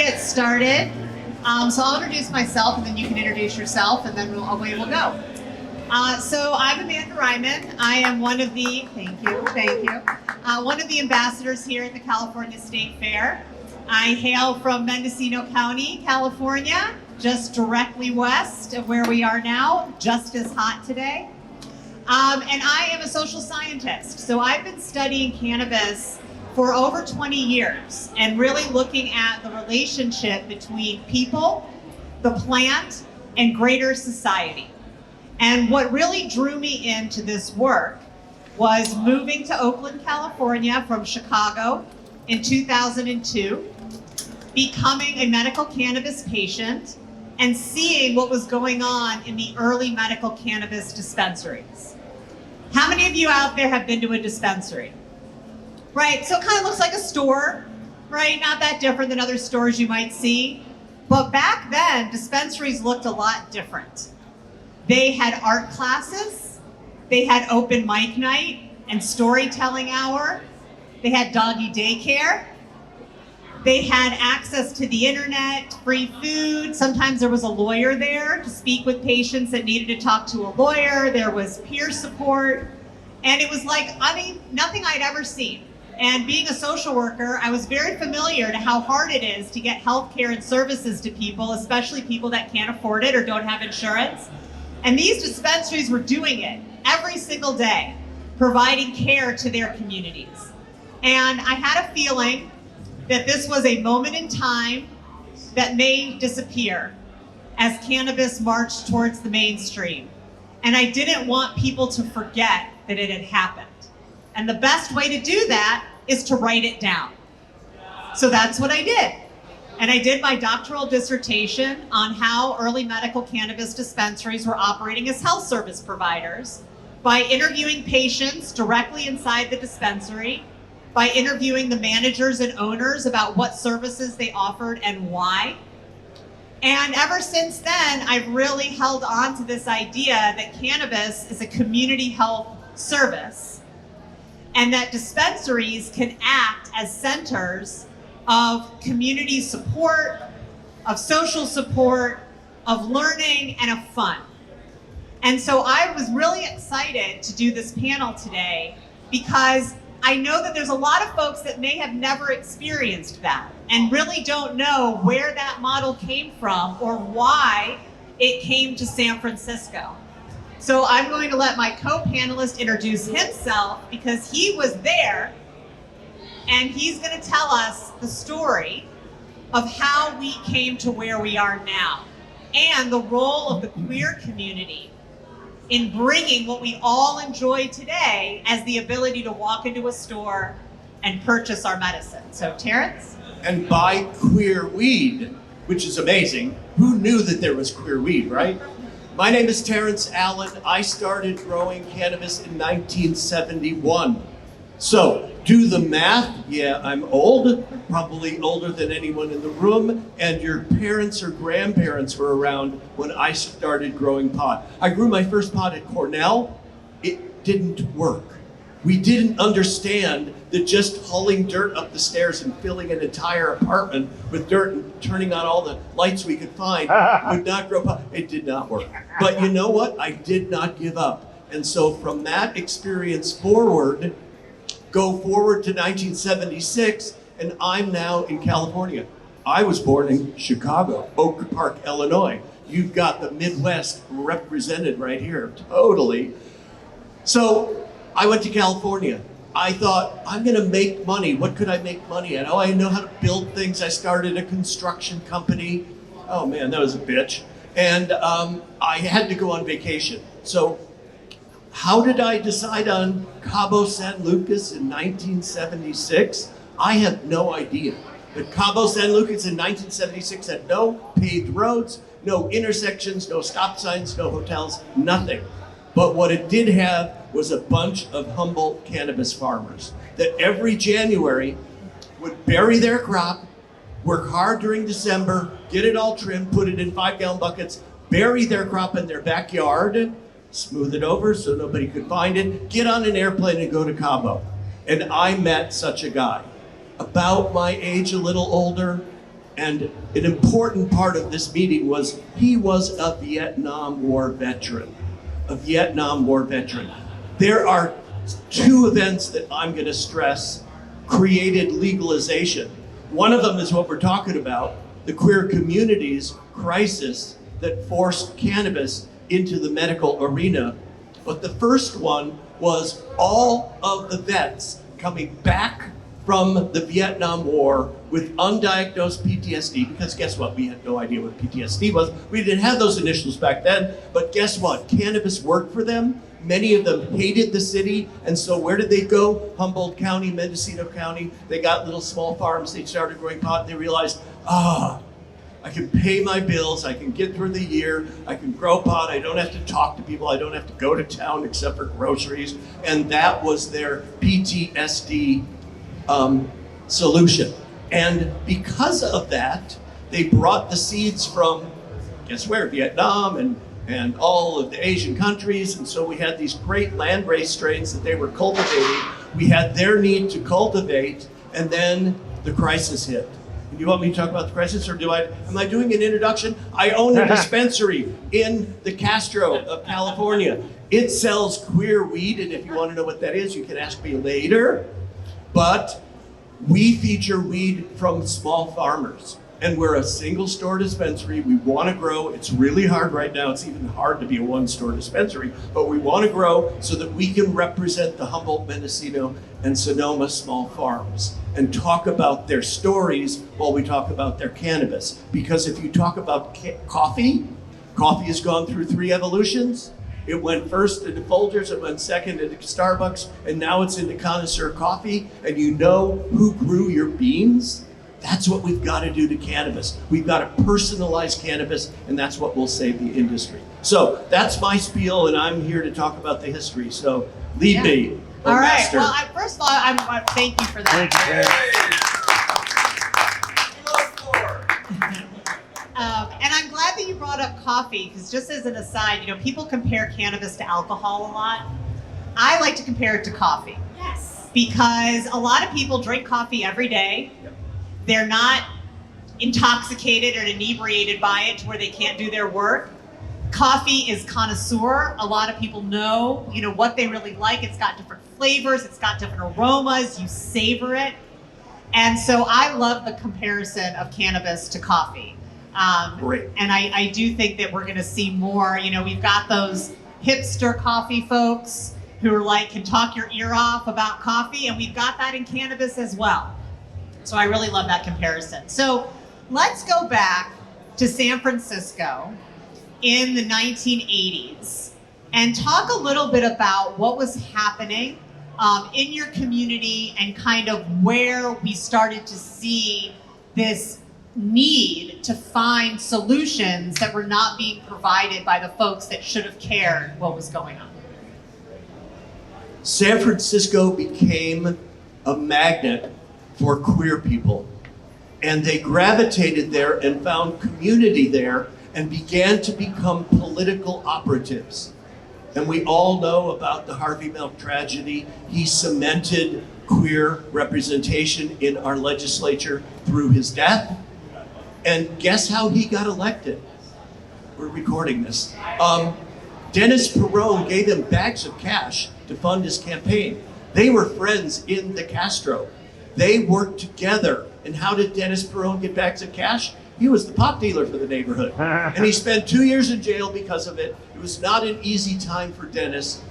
get started. So I'll introduce myself, and then you can introduce yourself, and then away we'll go. So I'm Amanda Reiman. I am one of the, thank you, one of the ambassadors here at the California State Fair. I hail from Mendocino County, California, just directly west of where we are now, just as hot today. And I am a social scientist. So I've been studying cannabis for over 20 years and really looking at the relationship between people, the plant, and greater society. And what really drew me into this work was moving to Oakland, California from Chicago in 2002, becoming a medical cannabis patient, and seeing what was going on in the early medical cannabis dispensaries. How many of you out there have been to a dispensary? Right, so it kind of looks like a store, right? Not that different than other stores you might see. But back then, dispensaries looked a lot different. They had art classes, they had open mic night and storytelling hour, they had doggy daycare, they had access to the internet, free food. Sometimes there was a lawyer there to speak with patients that needed to talk to a lawyer. There was peer support. And it was like, nothing I'd ever seen. And being a social worker, I was very familiar to how hard it is to get healthcare and services to people, especially people that can't afford it or don't have insurance. And these dispensaries were doing it every single day, providing care to their communities. And I had a feeling that this was a moment in time that may disappear as cannabis marched towards the mainstream. And I didn't want people to forget that it had happened. And the best way to do that is to write it down. So that's what I did. And I did my doctoral dissertation on how early medical cannabis dispensaries were operating as health service providers by interviewing patients directly inside the dispensary, by interviewing the managers and owners about what services they offered and why. And ever since then, I've really held on to this idea that cannabis is a community health service, and that dispensaries can act as centers of community support, of social support, of learning, and of fun. And so I was really excited to do this panel today because I know that there's a lot of folks that may have never experienced that and really don't know where that model came from or why it came to San Francisco. So I'm going to let my co-panelist introduce himself because he was there, and he's going to tell us the story of how we came to where we are now and the role of the queer community in bringing what we all enjoy today as the ability to walk into a store and purchase our medicine. So Terrance? And buy queer weed, which is amazing. Who knew that there was queer weed, right? My name is Terrance Allen. I started growing cannabis in 1971. So, do the math. Yeah, I'm old, probably older than anyone in the room, and your parents or grandparents were around when I started growing pot. I grew my first pot at Cornell. It didn't work. We didn't understand that just hauling dirt up the stairs and filling an entire apartment with dirt and turning on all the lights we could find would not grow pot. It did not work. But you know what? I did not give up. And so from that experience forward, go forward to 1976, and I'm now in California. I was born in Chicago, Oak Park, Illinois. You've got the Midwest represented right here, totally. So I went to California. I thought, I'm gonna make money. What could I make money at? Oh, I know how to build things. I started a construction company. Oh man, that was a bitch. And I had to go on vacation. So how did I decide on Cabo San Lucas in 1976? I have no idea. But Cabo San Lucas in 1976 had no paved roads, no intersections, no stop signs, no hotels, nothing. But what it did have was a bunch of humble cannabis farmers that every January would bury their crop, work hard during December, get it all trimmed, put it in 5-gallon buckets, bury their crop in their backyard, smooth it over so nobody could find it, get on an airplane and go to Cabo. And I met such a guy, about my age, a little older, And an important part of this meeting was he was a Vietnam War veteran. A Vietnam War veteran. There are two events that I'm going to stress created legalization. One of them is what we're talking about, the queer community's crisis that forced cannabis into the medical arena. But the first one was all of the vets coming back from the Vietnam War with undiagnosed PTSD, because guess what? We had no idea what PTSD was. We didn't have those initials back then, but guess what? Cannabis worked for them. Many of them hated the city, and so where did they go? Humboldt County, Mendocino County. They got little small farms. They started growing pot, and they realized, I can pay my bills, I can get through the year, I can grow pot, I don't have to talk to people, I don't have to go to town except for groceries. And that was their PTSD solution. And because of that, they brought the seeds from, guess where, Vietnam and all of the Asian countries. And so we had these great landrace strains that they were cultivating. We had their need to cultivate, and then the crisis hit. Do you want me to talk about the crisis, or am I doing an introduction? I own a dispensary in the Castro of California. It sells queer weed, and if you want to know what that is, you can ask me later. But we feature weed from small farmers, and we're a single store dispensary. We want to grow. It's really hard right now. It's even hard to be a one-store dispensary, but we want to grow so that we can represent the Humboldt, Mendocino, and Sonoma small farms and talk about their stories while we talk about their cannabis. Because if you talk about coffee has gone through 3 evolutions. It went first into Folgers, it went second into Starbucks, and now it's into connoisseur coffee. And you know who grew your beans? That's what we've got to do to cannabis. We've got to personalize cannabis, and that's what will save the industry. So that's my spiel, and I'm here to talk about the history. So lead me. All right. Master. Well, first of all, I thank you for that. And I'm glad that you brought up coffee, because just as an aside, people compare cannabis to alcohol a lot. I like to compare it to coffee. Yes. Because a lot of people drink coffee every day. They're not intoxicated or inebriated by it to where they can't do their work. Coffee is connoisseur. A lot of people know, what they really like. It's got different flavors. It's got different aromas. You savor it. And so I love the comparison of cannabis to coffee. Great. And I do think that we're going to see more. We've got those hipster coffee folks who are can talk your ear off about coffee, and we've got that in cannabis as well. So I really love that comparison. So let's go back to San Francisco in the 1980s and talk a little bit about what was happening in your community and kind of where we started to see this need to find solutions that were not being provided by the folks that should have cared what was going on. San Francisco became a magnet for queer people, and they gravitated there and found community there and began to become political operatives. And we all know about the Harvey Milk tragedy. He cemented queer representation in our legislature through his death. And guess how he got elected? We're recording this. Dennis Perone gave him bags of cash to fund his campaign. They were friends in the Castro. They worked together. And how did Dennis Perone get bags of cash? He was the pot dealer for the neighborhood. And he spent 2 years in jail because of it. It was not an easy time for Dennis.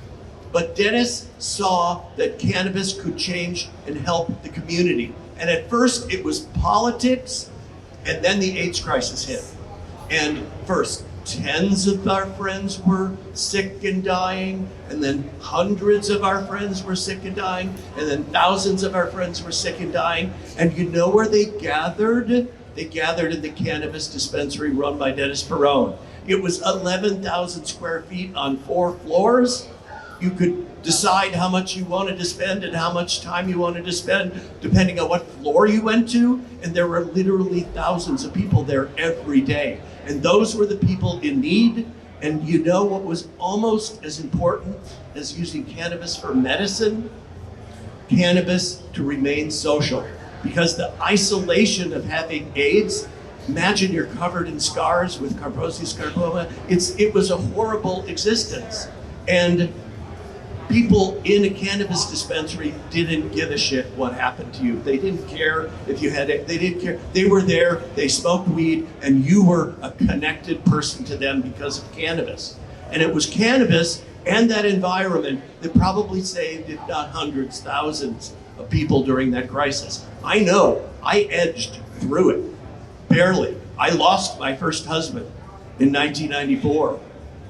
But Dennis saw that cannabis could change and help the community. And at first it was politics, and then the AIDS crisis hit. And first, tens of our friends were sick and dying, and then hundreds of our friends were sick and dying, and then thousands of our friends were sick and dying. And you know where they gathered? They gathered in the cannabis dispensary run by Dennis Perone. It was 11,000 square feet on 4 floors. You could decide how much you wanted to spend and how much time you wanted to spend, depending on what floor you went to. And there were literally thousands of people there every day. And those were the people in need. And you know what was almost as important as using cannabis for medicine? Cannabis to remain social. Because the isolation of having AIDS Imagine you're covered in scars with Kaposi sarcoma. It was a horrible existence. And people in a cannabis dispensary didn't give a shit what happened to you. They didn't care if you had it. They didn't care. They were there, they smoked weed, and you were a connected person to them because of cannabis. And it was cannabis and that environment that probably saved, if not hundreds, thousands of people during that crisis. I know, I edged through it, barely. I lost my first husband in 1994.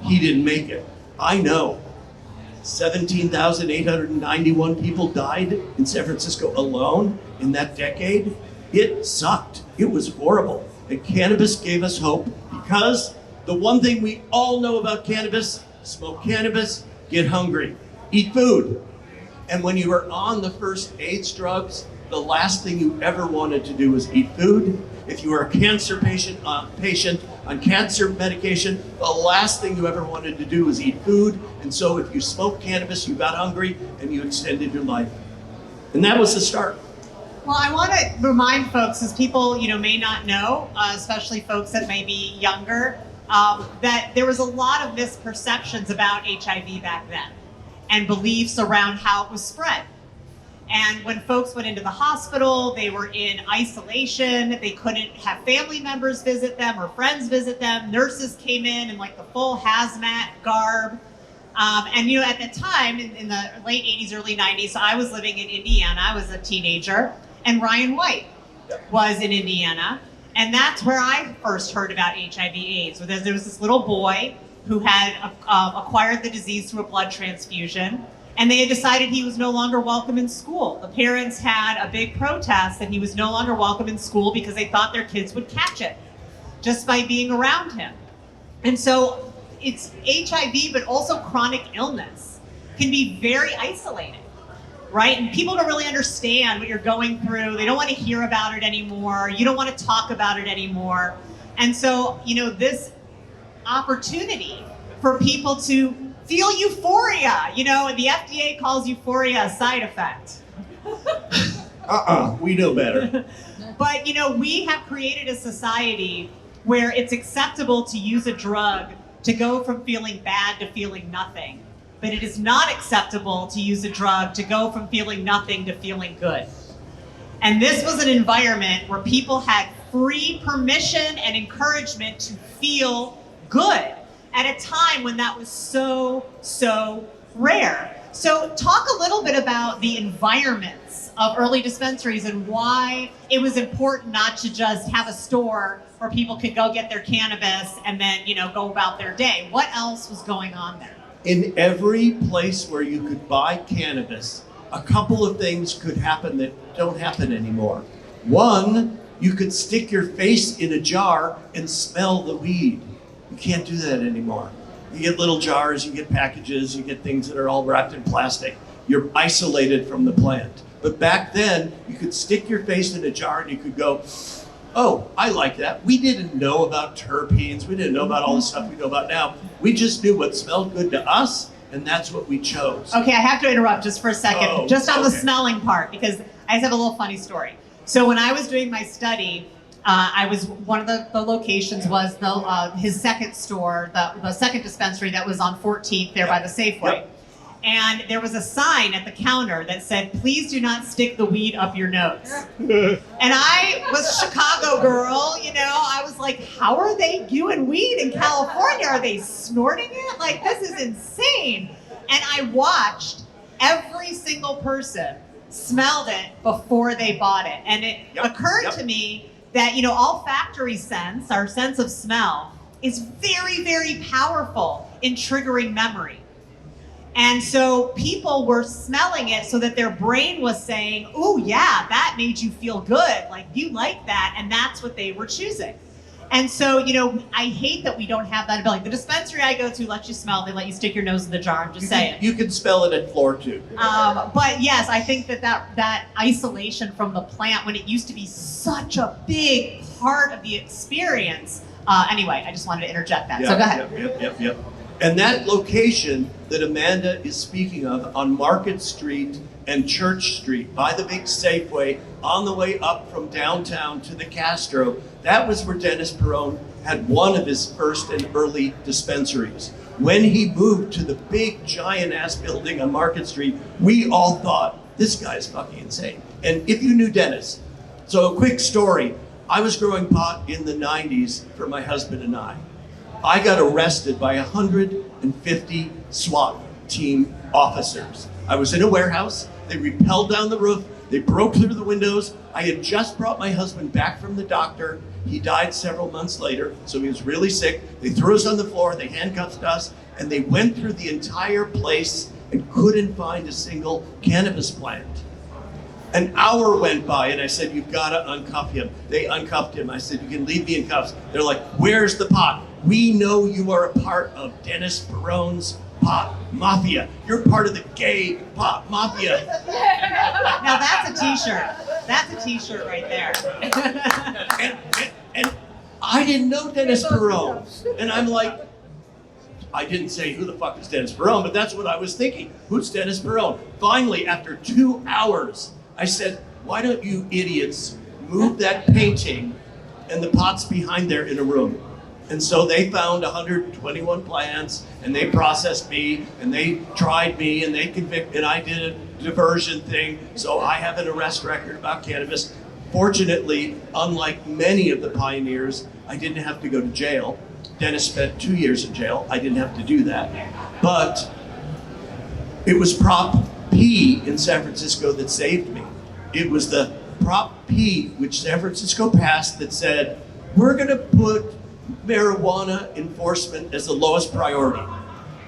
He didn't make it. I know. 17,891 people died in San Francisco alone in that decade. It sucked. It was horrible. And cannabis gave us hope because the one thing we all know about cannabis, smoke cannabis, get hungry, eat food. And when you were on the first AIDS drugs, the last thing you ever wanted to do was eat food. If you were a cancer patient on cancer medication, the last thing you ever wanted to do was eat food. And so if you smoked cannabis, you got hungry and you extended your life. And that was the start. Well, I want to remind folks, as people may not know, especially folks that may be younger, that there was a lot of misperceptions about HIV back then and beliefs around how it was spread. And when folks went into the hospital, they were in isolation. They couldn't have family members visit them or friends visit them. Nurses came in like the full hazmat garb. And at the time, in the late 80s, early 90s, so I was living in Indiana. I was a teenager. And Ryan White was in Indiana. And that's where I first heard about HIV/AIDS. So there was this little boy who had acquired the disease through a blood transfusion. And they had decided he was no longer welcome in school. The parents had a big protest that he was no longer welcome in school because they thought their kids would catch it just by being around him. And so it's HIV, but also chronic illness can be very isolating, right? And people don't really understand what you're going through. They don't want to hear about it anymore. You don't want to talk about it anymore. And so, this opportunity for people to feel euphoria, and the FDA calls euphoria a side effect. We know better. But, we have created a society where it's acceptable to use a drug to go from feeling bad to feeling nothing. But it is not acceptable to use a drug to go from feeling nothing to feeling good. And this was an environment where people had free permission and encouragement to feel good at a time when that was so rare. So talk a little bit about the environments of early dispensaries and why it was important not to just have a store where people could go get their cannabis and then, go about their day. What else was going on there? In every place where you could buy cannabis, a couple of things could happen that don't happen anymore. One, you could stick your face in a jar and smell the weed. You can't do that anymore. You get little jars, you get packages, you get things that are all wrapped in plastic. You're isolated from the plant. But back then, you could stick your face in a jar and you could go, oh, I like that. We didn't know about terpenes. We didn't know about all the stuff we know about now. We just knew what smelled good to us, and that's what we chose. Okay, I have to interrupt just for a second, just on the smelling part, because I just have a little funny story. So when I was doing my study, I was one of the locations was his second store, the second dispensary that was on 14th there by the Safeway. Yep. And there was a sign at the counter that said, "Please do not stick the weed up your nose." And I was a Chicago girl, I was like, how are they doing weed in California? Are they snorting it? Like, this is insane. And I watched every single person smelled it before they bought it. And it occurred to me that, olfactory sense, our sense of smell, is very, very powerful in triggering memory. And so people were smelling it so that their brain was saying, oh yeah, that made you feel good. Like, you like that. And that's what they were choosing. And so, I hate that we don't have that ability. The dispensary I go to lets you smell. They let you stick your nose in the jar. I'm just saying. You can smell it at floor two. But yes, I think that isolation from the plant, when it used to be such a big part of the experience. Anyway, I just wanted to interject that. So go ahead. Yep. And that location that Amanda is speaking of on Market Street and Church Street by the big Safeway on the way up from downtown to the Castro, that was where Dennis Perone had one of his first and early dispensaries. When he moved to the big giant ass building on Market Street, we all thought, this guy's fucking insane. And if you knew Dennis, so a quick story, I was growing pot in the 90s for my husband and I got arrested by 150 SWAT team officers. I was in a warehouse, they rappelled down the roof, they broke through the windows. I had just brought my husband back from the doctor. He died several months later, so he was really sick. They threw us on the floor, they handcuffed us, and they went through the entire place and couldn't find a single cannabis plant. An hour went by and I said, you've got to uncuff him. They uncuffed him. I said, you can leave me in cuffs. They're like, where's the pot? We know you are a part of Dennis Perone's pot mafia. You're part of the gay pot mafia. Now that's a t-shirt. That's a t-shirt right there. and I didn't know Dennis Perone. And I'm like, I didn't say who the fuck is Dennis Perone, but that's what I was thinking. Who's Dennis Perone? Finally, after 2 hours, I said, why don't you idiots move that painting and the pot's behind there in a room? And so they found 121 plants and they processed me and they tried me and they convicted, and I did a diversion thing. So I have an arrest record about cannabis. Fortunately, unlike many of the pioneers, I didn't have to go to jail. Dennis spent 2 years in jail. I didn't have to do that. But it was Prop P in San Francisco that saved me. It was the Prop P, which San Francisco passed, that said, we're gonna put marijuana enforcement as the lowest priority.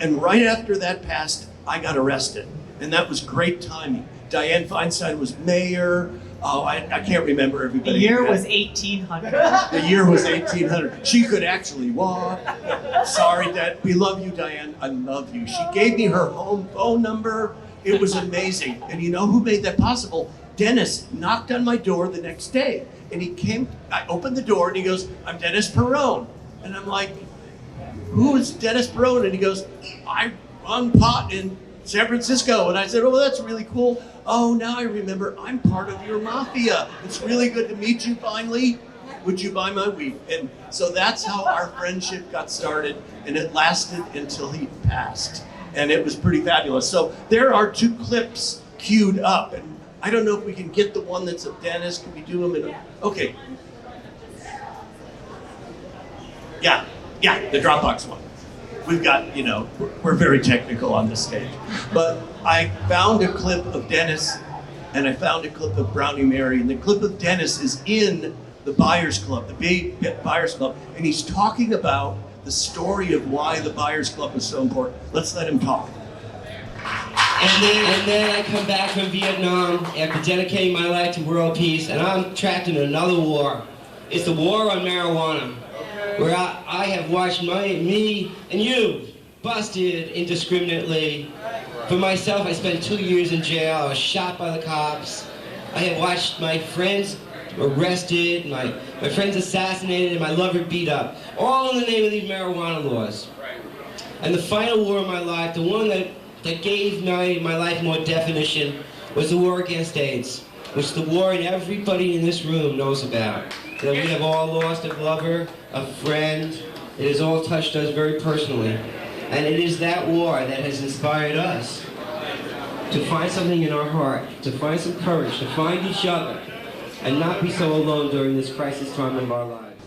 And right after that passed, I got arrested. And that was great timing. Dianne Feinstein was mayor. Oh, I can't remember everybody. The year was 1800. The year was 1800. She could actually walk. Sorry, Dad. We love you, Diane. I love you. She gave me her home phone number. It was amazing. And you know who made that possible? Dennis knocked on my door the next day. And he came, I opened the door and he goes, I'm Dennis Perone. And I'm like, who is Dennis Perone? And he goes, I run pot in San Francisco. And I said, oh, that's really cool. Oh, now I remember, I'm part of your mafia. It's really good to meet you finally. Would you buy my weed? And so that's how our friendship got started, and it lasted until he passed. And it was pretty fabulous. So there are 2 clips queued up, and I don't know if we can get the one that's of Dennis. Can we do them in a, okay. Yeah, the Dropbox one. We've got, you know, we're very technical on this stage. But I found a clip of Dennis and I found a clip of Brownie Mary. And the clip of Dennis is in the Buyers Club, the big Buyers Club. And he's talking about the story of why the Buyers Club was so important. Let's let him talk. And then I come back from Vietnam after dedicating my life to world peace, and I'm trapped in another war. It's the war on marijuana, where I have watched me and you busted indiscriminately. For myself, I spent 2 years in jail. I was shot by the cops. I have watched my friends arrested, my friends assassinated, and my lover beat up, all in the name of these marijuana laws. And the final war of my life, the one that gave my life more definition, was the war against AIDS, which the war and everybody in this room knows about. That we have all lost a lover, a friend. It has all touched us very personally. And it is that war that has inspired us to find something in our heart, to find some courage, to find each other, and not be so alone during this crisis time of our lives.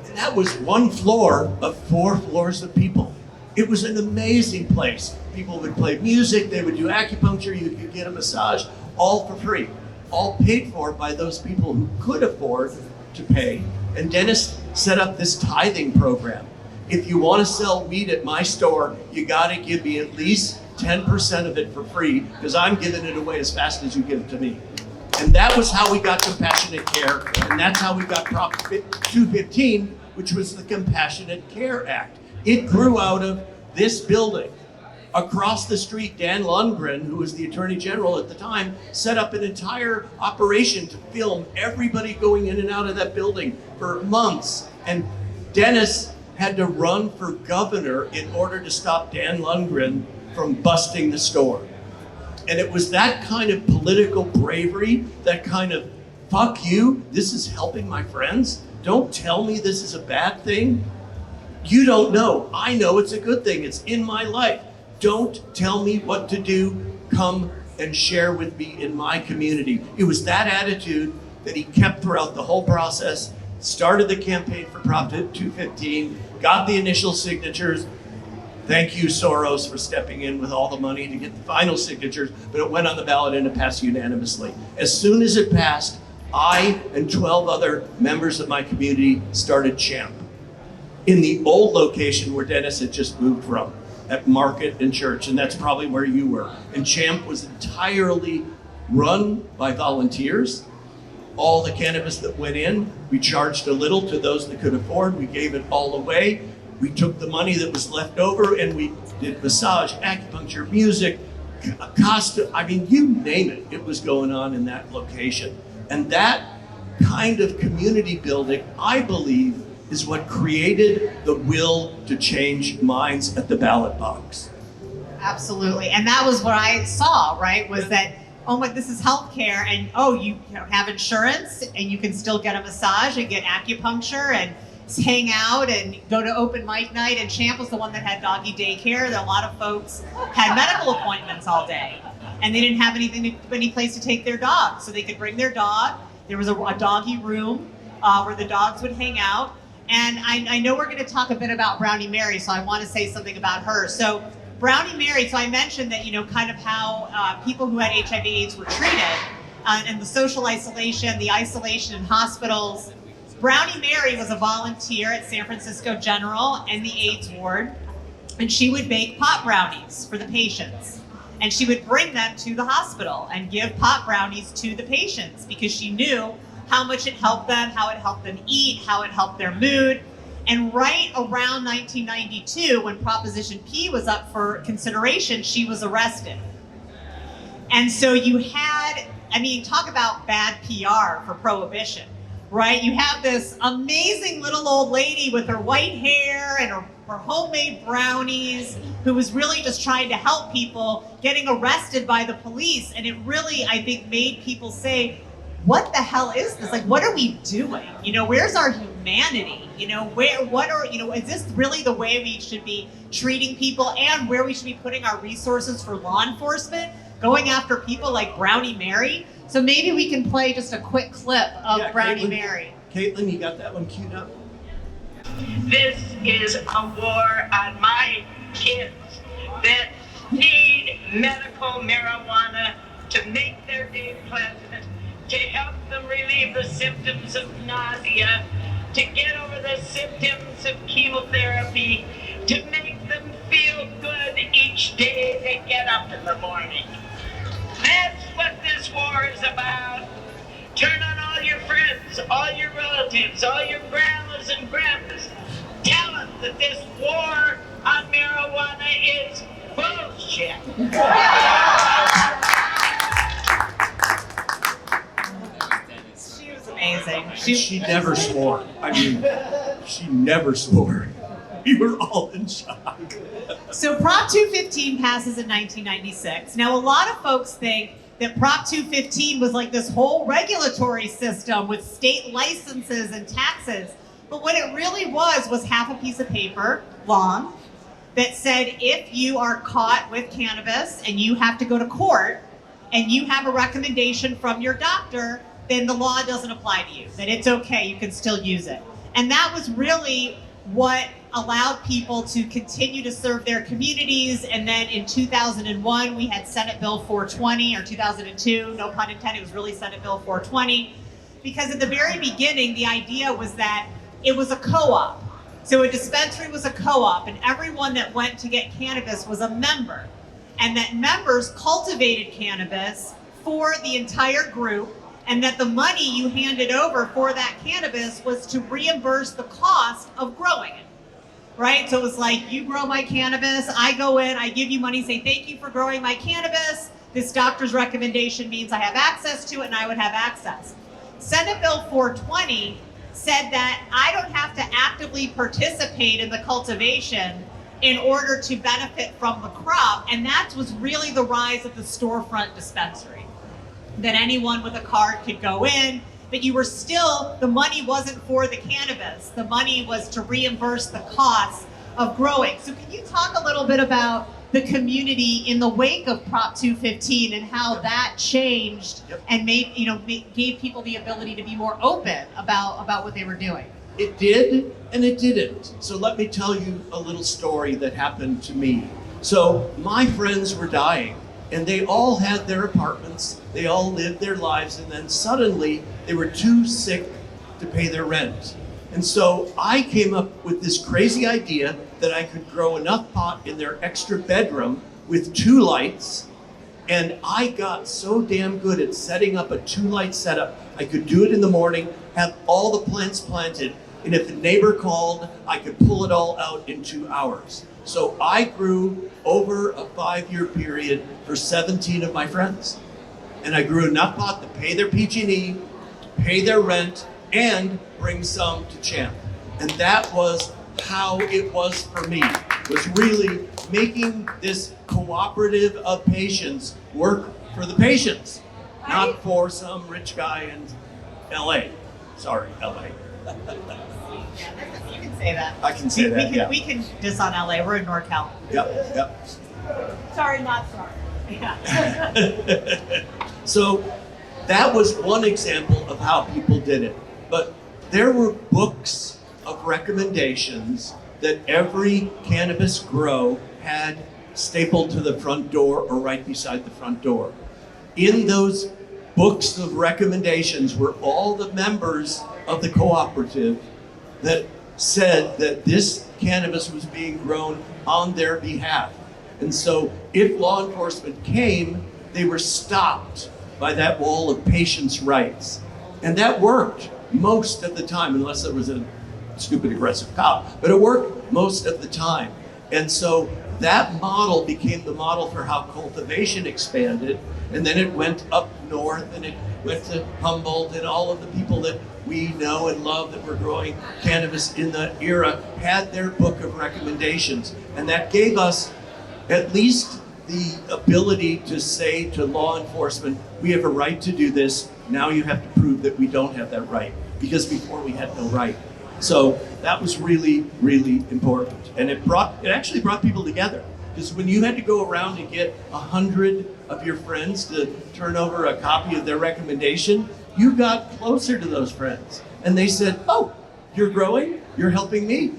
And that was 1 floor of 4 floors of people. It was an amazing place. People would play music, they would do acupuncture, you could get a massage, all for free. All paid for by those people who could afford to pay. And Dennis set up this tithing program. If you want to sell weed at my store, you got to give me at least 10% of it for free, because I'm giving it away as fast as you give it to me. And that was how we got compassionate care, and that's how we got Prop 215, which was the Compassionate Care Act. It grew out of this building. Across the street, Dan Lundgren, who was the Attorney General at the time, set up an entire operation to film everybody going in and out of that building for months. And Dennis had to run for governor in order to stop Dan Lundgren from busting the store. And it was that kind of political bravery, that kind of, fuck you, this is helping my friends. Don't tell me this is a bad thing. You don't know. I know it's a good thing. It's in my life. Don't tell me what to do. Come and share with me in my community. It was that attitude that he kept throughout the whole process, started the campaign for Prop 215, got the initial signatures. Thank you, Soros, for stepping in with all the money to get the final signatures, but it went on the ballot and it passed unanimously. As soon as it passed, I and 12 other members of my community started CHAMP in the old location where Dennis had just moved from, at Market and Church, and that's probably where you were. And CHAMP was entirely run by volunteers. All the cannabis that went in, we charged a little to those that could afford. We gave it all away. We took the money that was left over and we did massage, acupuncture, music, costume. I mean, you name it, it was going on in that location. And that kind of community building, I believe, is what created the will to change minds at the ballot box. Absolutely. And that was what I saw, right? Was that, oh my, this is healthcare, and oh, you have insurance and you can still get a massage and get acupuncture and hang out and go to open mic night. And CHAMP was the one that had doggy daycare. That a lot of folks had medical appointments all day and they didn't have any place to take their dog. So they could bring their dog. There was a doggy room where the dogs would hang out. And I know we're going to talk a bit about Brownie Mary, so I want to say something about her. So Brownie Mary, so I mentioned that, kind of how people who had HIV/AIDS were treated and the social isolation, the isolation in hospitals. Brownie Mary was a volunteer at San Francisco General and the AIDS ward, and she would bake pot brownies for the patients. And she would bring them to the hospital and give pot brownies to the patients because she knew how much it helped them, how it helped them eat, how it helped their mood. And right around 1992, when Proposition P was up for consideration, she was arrested. And so you had, talk about bad PR for Prohibition, right? You have this amazing little old lady with her white hair and her homemade brownies who was really just trying to help people getting arrested by the police. And it really, I think, made people say, what the hell is this? Like, what are we doing? Where's our humanity? Is this really the way we should be treating people and where we should be putting our resources for law enforcement, going after people like Brownie Mary? So maybe we can play just a quick clip of Brownie Mary. Caitlin, you got that one queued up? This is a war on my kids that need medical marijuana to make their day pleasant, to help them relieve the symptoms of nausea, to get over the symptoms of chemotherapy, to make them feel good each day they get up in the morning. That's what this war is about. Turn on all your friends, all your relatives, all your grandmas and grandpas. Tell them that this war on marijuana is bullshit. She was amazing. She never swore. She never swore. We were all in shock. So Prop 215 passes in 1996. Now, a lot of folks think that Prop 215 was like this whole regulatory system with state licenses and taxes. But what it really was half a piece of paper long that said if you are caught with cannabis and you have to go to court and you have a recommendation from your doctor, then the law doesn't apply to you, that it's okay, you can still use it. And that was really what allowed people to continue to serve their communities. And then in 2001, we had Senate Bill 420, or 2002, no pun intended, it was really Senate Bill 420. Because at the very beginning, the idea was that it was a co-op. So a dispensary was a co-op, and everyone that went to get cannabis was a member. And that members cultivated cannabis for the entire group, and that the money you handed over for that cannabis was to reimburse the cost of growing it, right? So it was like, you grow my cannabis, I go in, I give you money, say thank you for growing my cannabis, this doctor's recommendation means I have access to it and I would have access. Senate Bill 420 said that I don't have to actively participate in the cultivation in order to benefit from the crop. And that was really the rise of the storefront dispensary. That anyone with a card could go in, but you were still, the money wasn't for the cannabis. The money was to reimburse the costs of growing. So can you talk a little bit about the community in the wake of Prop 215 and how that changed and made, gave people the ability to be more open about what they were doing? It did and it didn't. So let me tell you a little story that happened to me. So my friends were dying and they all had their apartments, they all lived their lives, and then suddenly they were too sick to pay their rent. And so I came up with this crazy idea that I could grow enough pot in their extra bedroom with 2 lights. And I got so damn good at setting up a 2-light setup. I could do it in the morning, have all the plants planted, and if a neighbor called, I could pull it all out in 2 hours. So I grew over a 5-year period for 17 of my friends. And I grew enough pot to pay their PG&E, pay their rent, and bring some to Champ. And that was how it was for me, was really making this cooperative of patients work for the patients, not for some rich guy in LA. Sorry, LA. You can say that. I can say that, We can diss on LA, we're in NorCal. Yep. Sorry, not sorry. Yeah. So that was one example of how people did it. But there were books of recommendations that every cannabis grow had stapled to the front door or right beside the front door. In those books of recommendations were all the members of the cooperative that said that this cannabis was being grown on their behalf. And so if law enforcement came, they were stopped by that wall of patients' rights. And that worked most of the time, unless there was a stupid aggressive cop, but it worked most of the time. And so that model became the model for how cultivation expanded, and then it went up north and it went to Humboldt, and all of the people that we know and love that were growing cannabis in the era had their book of recommendations. And that gave us at least the ability to say to law enforcement, we have a right to do this, now you have to prove that we don't have that right, because before we had no right. So that was really, really important. And it actually brought people together. Because when you had to go around and get 100 of your friends to turn over a copy of their recommendation, you got closer to those friends. And they said, oh, you're growing, you're helping me.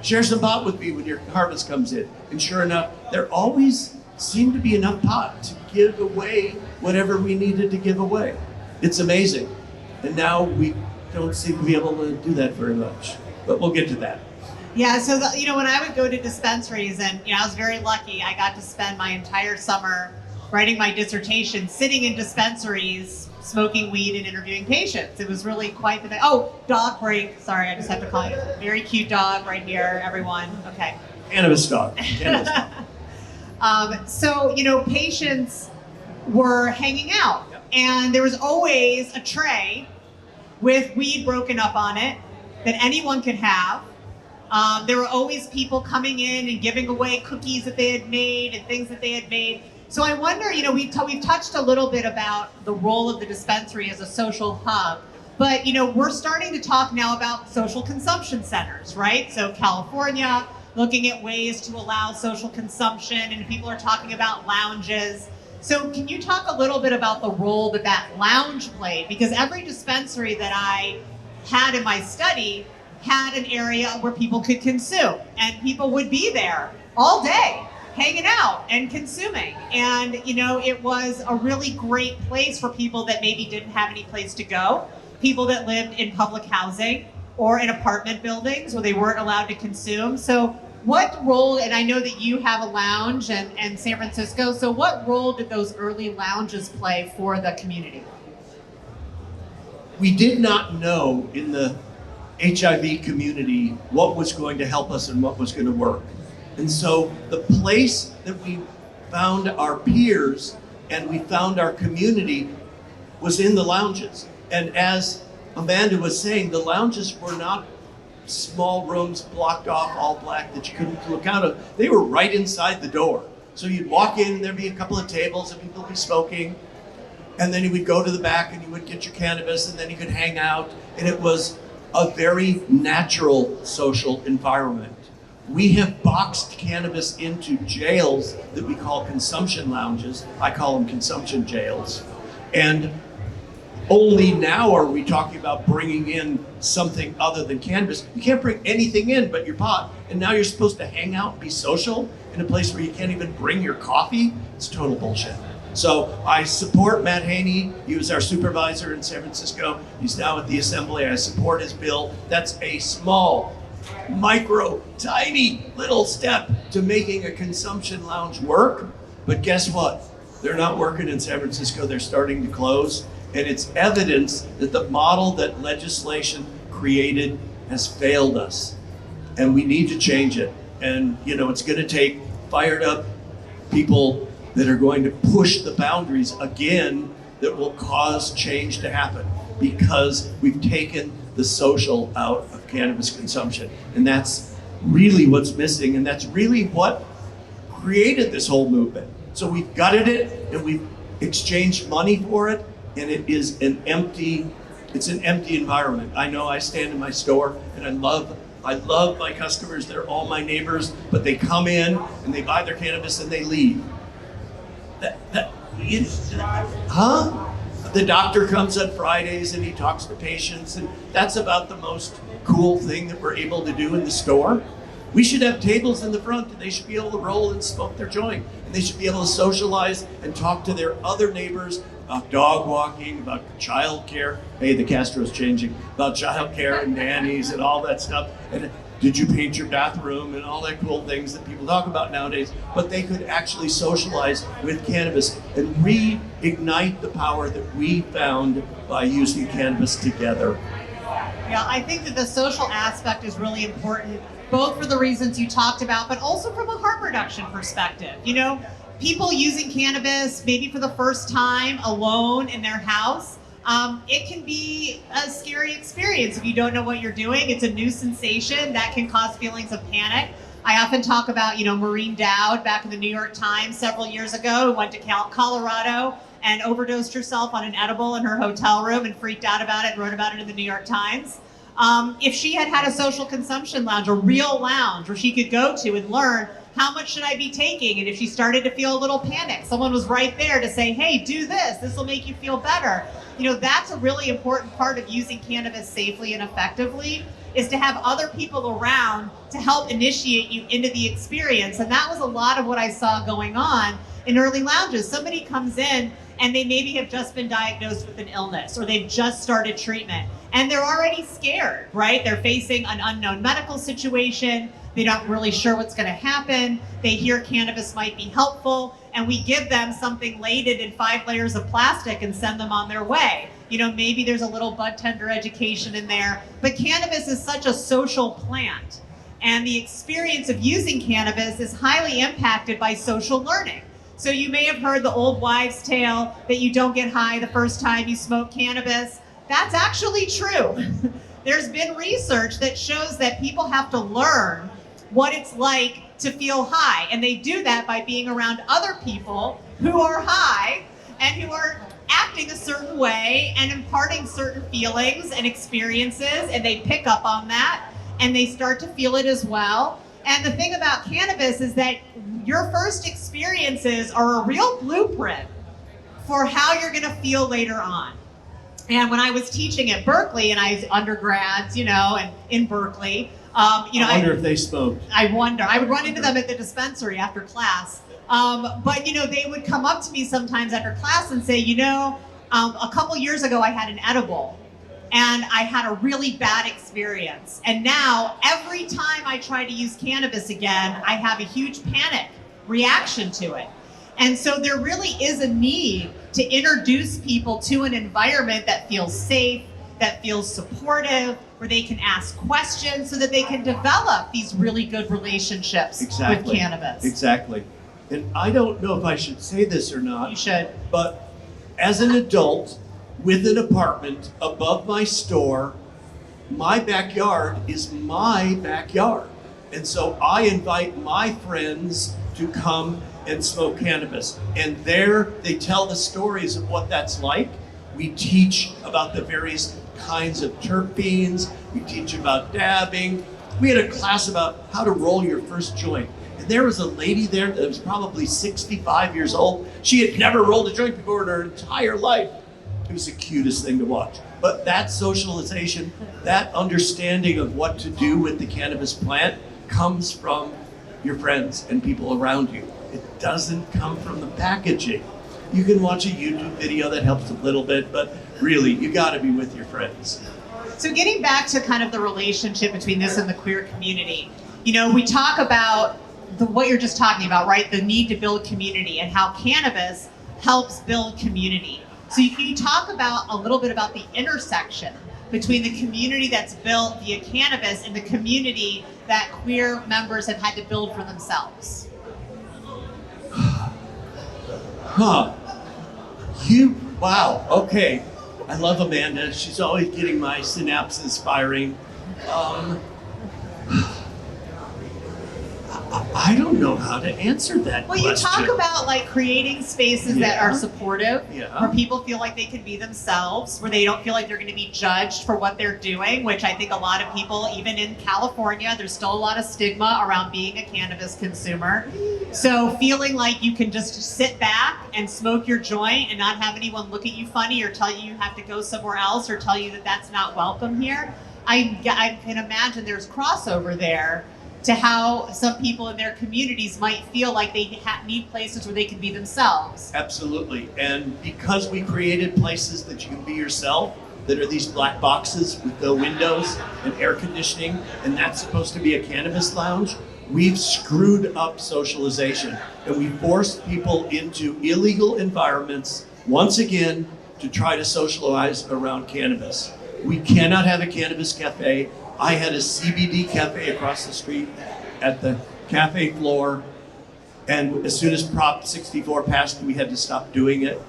Share some pot with me when your harvest comes in. And sure enough, there always seemed to be enough pot to give away whatever we needed to give away. It's amazing. And now we don't seem to be able to do that very much. But we'll get to that. Yeah, so when I would go to dispensaries, and I was very lucky, I got to spend my entire summer writing my dissertation, sitting in dispensaries, smoking weed and interviewing patients. It was really quite the, dog break. Sorry, I just have to call you. Very cute dog right here, everyone. Okay. Cannabis dog. Cannabis dog. So, patients were hanging out, and there was always a tray with weed broken up on it that anyone could have. There were always people coming in and giving away cookies that they had made and things that they had made. So I wonder, we've touched a little bit about the role of the dispensary as a social hub, but we're starting to talk now about social consumption centers, right? So California, looking at ways to allow social consumption, and people are talking about lounges. So can you talk a little bit about the role that lounge played? Because every dispensary that I had in my study had an area where people could consume, and people would be there all day, hanging out and consuming. And it was a really great place for people that maybe didn't have any place to go, people that lived in public housing or in apartment buildings where they weren't allowed to consume. So what role, and I know that you have a lounge in San Francisco, so what role did those early lounges play for the community? We did not know in the HIV community what was going to help us and what was going to work. And so the place that we found our peers and we found our community was in the lounges. And as Amanda was saying, the lounges were not small rooms blocked off, all black, that you couldn't look out of. They were right inside the door. So you'd walk in and there'd be a couple of tables and people would be smoking. And then you would go to the back and you would get your cannabis and then you could hang out. And it was a very natural social environment. We have boxed cannabis into jails that we call consumption lounges. I call them consumption jails. And only now are we talking about bringing in something other than cannabis. You can't bring anything in but your pot. And now you're supposed to hang out and be social in a place where you can't even bring your coffee? It's total bullshit. So I support Matt Haney. He was our supervisor in San Francisco. He's now at the Assembly. I support his bill. That's a small, micro, tiny little step to making a consumption lounge work. But guess what? They're not working in San Francisco. They're starting to close. And it's evidence that the model that legislation created has failed us. And we need to change it. And it's going to take fired up people that are going to push the boundaries again that will cause change to happen, because we've taken the social out of cannabis consumption. And that's really what's missing, and that's really what created this whole movement. So we've gutted it and we've exchanged money for it, and it's an empty environment. I know I stand in my store and I love my customers. They're all my neighbors, but they come in and they buy their cannabis and they leave. The doctor comes on Fridays and he talks to patients, and that's about the most cool thing that we're able to do in the store. We should have tables in the front and they should be able to roll and smoke their joint, and they should be able to socialize and talk to their other neighbors about dog walking, about child care. Hey, the Castro's changing. About child care and nannies and all that stuff. And did you paint your bathroom and all that cool things that people talk about nowadays. But they could actually socialize with cannabis and reignite the power that we found by using cannabis together. Yeah, I think that the social aspect is really important, both for the reasons you talked about, but also from a harm reduction perspective. People using cannabis maybe for the first time alone in their house, it can be a scary experience if you don't know what you're doing. It's a new sensation that can cause feelings of panic. I often talk about, Maureen Dowd back in the New York Times several years ago, who went to Colorado and overdosed herself on an edible in her hotel room and freaked out about it and wrote about it in the New York Times. If she had had a social consumption lounge, a real lounge where she could go to and learn, how much should I be taking? And if she started to feel a little panic, someone was right there to say, hey, do this. This will make you feel better. That's a really important part of using cannabis safely and effectively, is to have other people around to help initiate you into the experience. And that was a lot of what I saw going on in early lounges. Somebody comes in and they maybe have just been diagnosed with an illness, or they've just started treatment, and they're already scared, right? They're facing an unknown medical situation. They're not really sure what's going to happen. They hear cannabis might be helpful, and we give them something laden in 5 layers of plastic and send them on their way. Maybe there's a little bud tender education in there, but cannabis is such a social plant, and the experience of using cannabis is highly impacted by social learning. So you may have heard the old wives' tale that you don't get high the first time you smoke cannabis. That's actually true. There's been research that shows that people have to learn what it's like to feel high. And they do that by being around other people who are high and who are acting a certain way and imparting certain feelings and experiences, and they pick up on that and they start to feel it as well. And the thing about cannabis is that your first experiences are a real blueprint for how you're gonna feel later on. And when I was teaching at Berkeley, and I was undergrads, and in Berkeley, I wonder if they smoked. I wonder. I would run into them at the dispensary after class. But they would come up to me sometimes after class and say, a couple years ago I had an edible and I had a really bad experience. And now every time I try to use cannabis again, I have a huge panic reaction to it. And so there really is a need to introduce people to an environment that feels safe, that feels supportive, where they can ask questions so that they can develop these really good relationships with cannabis. Exactly. And I don't know if I should say this or not. You should. But as an adult, with an apartment above my store. My backyard is my backyard. And so I invite my friends to come and smoke cannabis. And there they tell the stories of what that's like. We teach about the various kinds of terpenes. We teach about dabbing. We had a class about how to roll your first joint. And there was a lady there that was probably 65 years old. She had never rolled a joint before in her entire life. It was the cutest thing to watch. But that socialization, that understanding of what to do with the cannabis plant comes from your friends and people around you. It doesn't come from the packaging. You can watch a YouTube video that helps a little bit, but really, you gotta be with your friends. So getting back to kind of the relationship between this and the queer community, you know, we talk about what you're just talking about, right? The need to build community and how cannabis helps build community. So can you talk about a little bit about the intersection between the community that's built via cannabis and the community that queer members have had to build for themselves? Huh. Wow, okay. I love Amanda. She's always getting my synapses firing. I don't know how to answer that Well, question. you talk about like creating spaces that are supportive, where people feel like they can be themselves, where they don't feel like they're going to be judged for what they're doing, which I think a lot of people, even in California, there's still a lot of stigma around being a cannabis consumer. So feeling like you can just sit back and smoke your joint and not have anyone look at you funny or tell you you have to go somewhere else or tell you that that's not welcome here. I can imagine there's crossover there to how some people in their communities might feel like they need places where they can be themselves. Absolutely, and because we created places that you can be yourself, that are these black boxes with no windows and air conditioning, and that's supposed to be a cannabis lounge, we've screwed up socialization, and we forced people into illegal environments, once again, to try to socialize around cannabis. We cannot have a cannabis cafe. I had a CBD cafe across the street at the cafe floor, and as soon as Prop 64 passed, we had to stop doing it.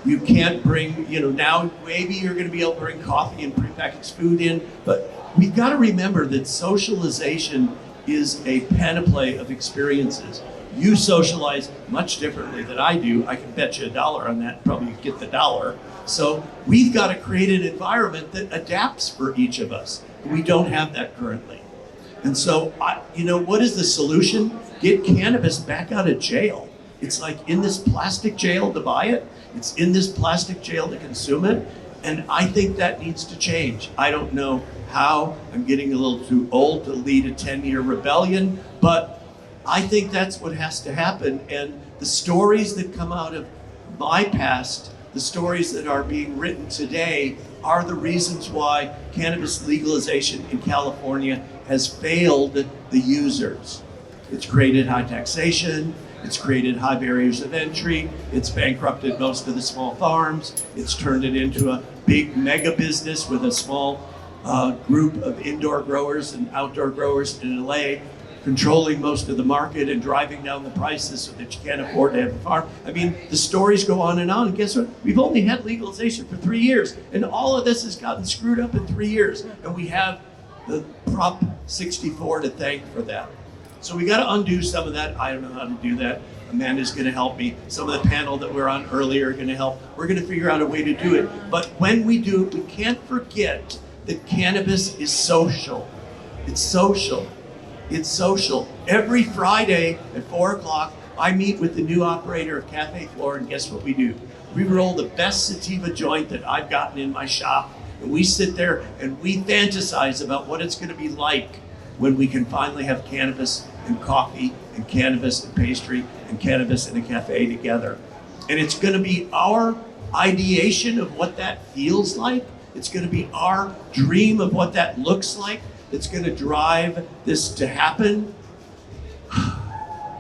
You can't bring, now maybe you're going to be able to bring coffee and prepackaged food in, but we've got to remember that socialization is a panoply of experiences. You socialize much differently than I do. I can bet you $1 on that, probably get the dollar. So we've got to create an environment that adapts for each of us. We don't have that currently. And so, what is the solution? Get cannabis back out of jail. It's like in this plastic jail to buy it. It's in this plastic jail to consume it. And I think that needs to change. I don't know how. I'm getting a little too old to lead a 10-year rebellion, but I think that's what has to happen. And the stories that come out of my past, the stories that are being written today, are the reasons why cannabis legalization in California has failed the users. It's created high taxation, it's created high barriers of entry, it's bankrupted most of the small farms, it's turned it into a big mega business with a small group of indoor growers and outdoor growers in LA controlling most of the market and driving down the prices so that you can't afford to have a farm. I mean, the stories go on, and guess what? We've only had legalization for 3 years, and all of this has gotten screwed up in 3 years, and we have the Prop 64 to thank for that. So we got to undo some of that. I don't know how to do that. Amanda's going to help me. Some of the panel that we're on earlier are going to help. We're going to figure out a way to do it. But when we do it, we can't forget that cannabis is social. It's social. It's social. Every Friday at 4 o'clock, I meet with the new operator of Cafe Floor, and guess what we do? We roll the best sativa joint that I've gotten in my shop, and we sit there and we fantasize about what it's going to be like when we can finally have cannabis and coffee and cannabis and pastry and cannabis in a cafe together. And it's going to be our ideation of what that feels like. It's going to be our dream of what that looks like. That's going to drive this to happen.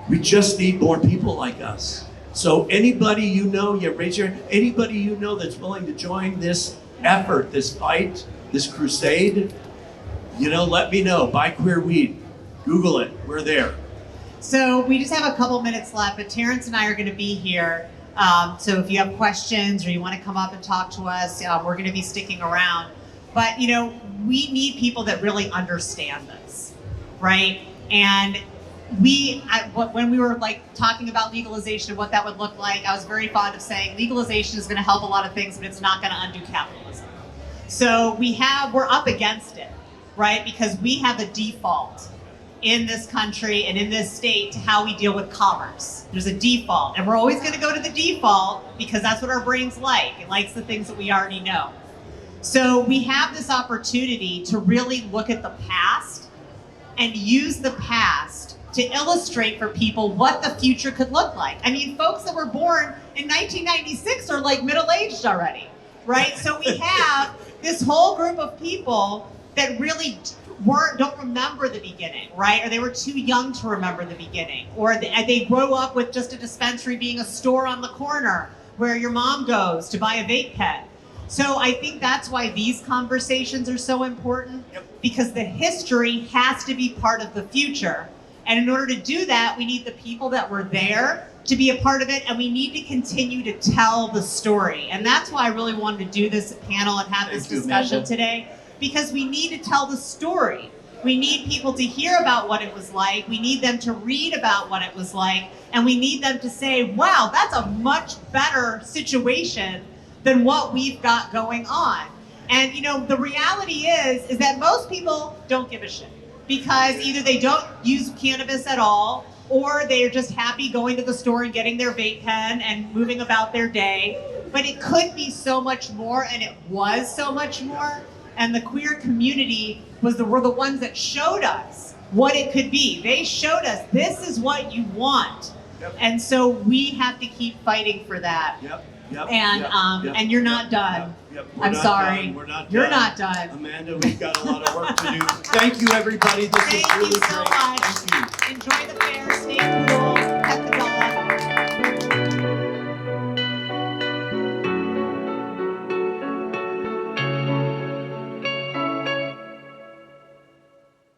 We just need more people like us. So anybody you know, raise your hand. Anybody you know that's willing to join this effort, this fight, this crusade, let me know. Buy queer weed. Google it. We're there. So we just have a couple minutes left, but Terrance and I are going to be here So if you have questions or you want to come up and talk to us, we're going to be sticking around. But, you know, we need people that really understand this, right? And when we were like talking about legalization and what that would look like, I was very fond of saying legalization is going to help a lot of things, but it's not going to undo capitalism. So we're up against it, right? Because we have a default in this country and in this state to how we deal with commerce. There's a default, and we're always going to go to the default because that's what our brains like. It likes the things that we already know. So we have this opportunity to really look at the past and use the past to illustrate for people what the future could look like. I mean, folks that were born in 1996 are like middle-aged already, right? So we have this whole group of people that really don't remember the beginning, right? Or they were too young to remember the beginning. Or they grow up with just a dispensary being a store on the corner where your mom goes to buy a vape pen. So I think that's why these conversations are so important, because the history has to be part of the future. And in order to do that, we need the people that were there to be a part of it, and we need to continue to tell the story. And that's why I really wanted to do this panel and have this discussion today, because we need to tell the story. We need people to hear about what it was like. We need them to read about what it was like. And we need them to say, wow, that's a much better situation than what we've got going on. And you know, the reality is that most people don't give a shit, because either they don't use cannabis at all, or they're just happy going to the store and getting their vape pen and moving about their day. But it could be so much more, and it was so much more. And the queer community were the ones that showed us what it could be. They showed us this is what you want. And so we have to keep fighting for that. And you're not done. I'm sorry. We're not done. You're not done. Amanda, we've got a lot of work to do. Thank you, everybody. This is Thank really you so great. much. Thank you. Enjoy the fair. Stay cool. Pet the dog.